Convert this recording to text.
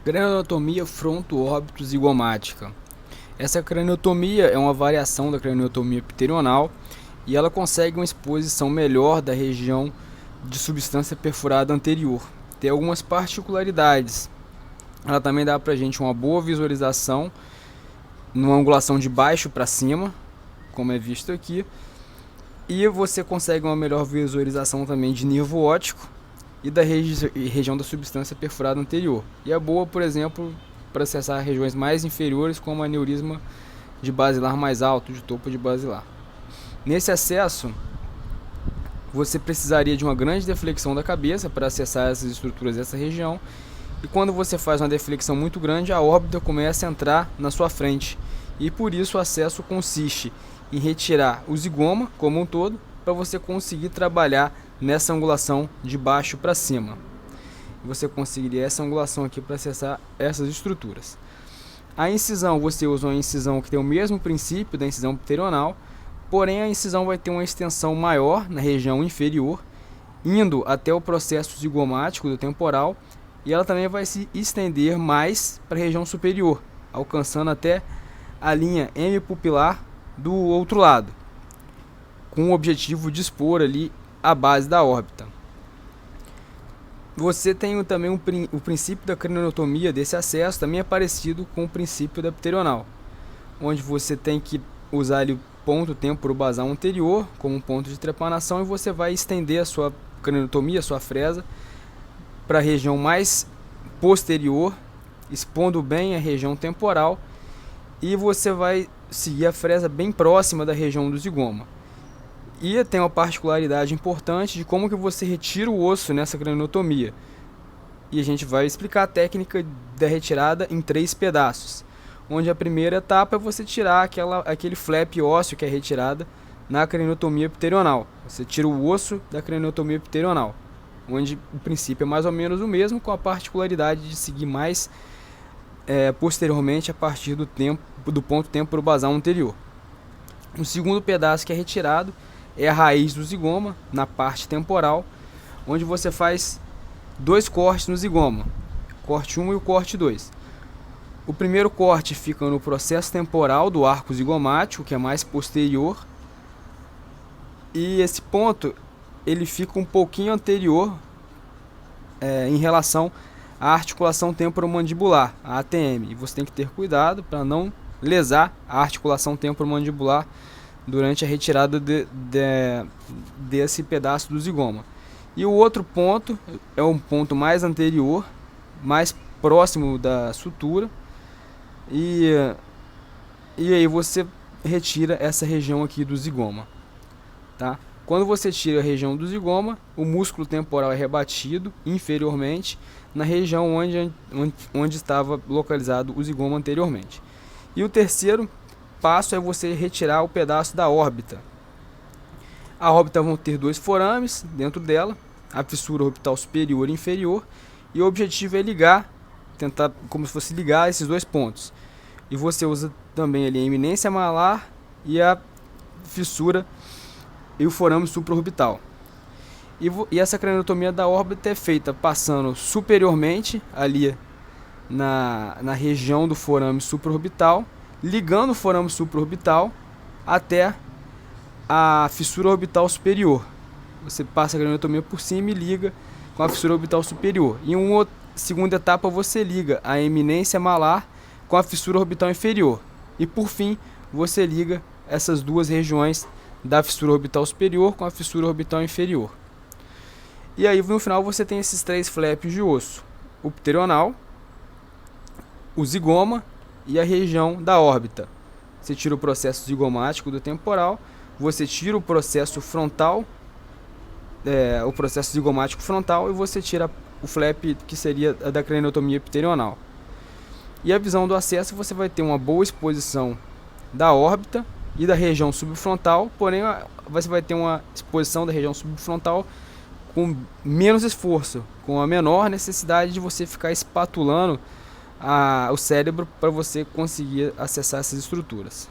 Craniotomia fronto-órbito-zigomática. Essa craniotomia é uma variação da craniotomia pterional e ela consegue uma exposição melhor da região de substância perfurada anterior. Tem algumas particularidades. Ela também dá para a gente uma boa visualização numa angulação de baixo para cima, como é visto aqui, e você consegue uma melhor visualização também de nervo óptico e da região da substância perfurada anterior. E é boa, por exemplo, para acessar regiões mais inferiores, como aneurisma de basilar mais alto, de topo de basilar. Nesse acesso, você precisaria de uma grande deflexão da cabeça para acessar essas estruturas dessa região. E quando você faz uma deflexão muito grande, a órbita começa a entrar na sua frente. E por isso o acesso consiste em retirar o zigoma como um todo, para você conseguir trabalhar nessa angulação de baixo para cima. Você conseguiria essa angulação aqui para acessar essas estruturas. A incisão, você usa uma incisão que tem o mesmo princípio da incisão pterional, porém a incisão vai ter uma extensão maior na região inferior, indo até o processo zigomático do temporal, e ela também vai se estender mais para a região superior, alcançando até a linha hemipupilar do outro lado, com o objetivo de expor ali a base da órbita. Você tem também o princípio da craniotomia desse acesso, também é parecido com o princípio da pterional, onde você tem que usar ali o ponto temporobasal anterior como um ponto de trepanação, e você vai estender a sua craniotomia, a sua fresa, para a região mais posterior, expondo bem a região temporal, e você vai seguir a fresa bem próxima da região do zigoma. E tem uma particularidade importante de como que você retira o osso nessa craniotomia. E a gente vai explicar a técnica da retirada em 3 pedaços. Onde a primeira etapa é você tirar aquele flap ósseo que é retirada na craniotomia pterional. Você tira o osso da craniotomia pterional, onde o princípio é mais ou menos o mesmo, com a particularidade de seguir mais posteriormente a partir do ponto temporobasal anterior. O segundo pedaço que é retirado é a raiz do zigoma, na parte temporal, onde você faz 2 cortes no zigoma, corte 1 e o corte 2. O primeiro corte fica no processo temporal do arco zigomático, que é mais posterior, e esse ponto ele fica um pouquinho anterior em relação à articulação temporomandibular, a ATM. E você tem que ter cuidado para não lesar a articulação temporomandibular durante a retirada desse pedaço do zigoma. E o outro ponto é um ponto mais anterior, mais próximo da sutura, e aí você retira essa região aqui do zigoma, tá? Quando você tira a região do zigoma, o músculo temporal é rebatido inferiormente na região onde estava localizado o zigoma anteriormente. E o terceiro passo é você retirar o pedaço da órbita. A órbita vão ter 2 forames dentro dela, a fissura orbital superior e inferior, e o objetivo é tentar como se fosse ligar esses 2 pontos. E você usa também ali a eminência malar e a fissura e o forame supraorbital. E essa craniotomia da órbita é feita passando superiormente ali na região do forame supraorbital, ligando o forame supraorbital até a fissura orbital superior. Você passa a craniotomia por cima e liga com a fissura orbital superior. Em uma segunda etapa você liga a eminência malar com a fissura orbital inferior. E por fim, você liga essas 2 regiões da fissura orbital superior com a fissura orbital inferior. E aí no final você tem esses 3 flaps de osso: o pterional, o zigoma e a região da órbita. Você tira o processo zigomático do temporal, você tira o processo frontal, o processo zigomático frontal, e você tira o flap que seria a da craniotomia pterional. E a visão do acesso, você vai ter uma boa exposição da órbita e da região subfrontal, porém você vai ter uma exposição da região subfrontal com menos esforço, com a menor necessidade de você ficar espatulando o cérebro para você conseguir acessar essas estruturas.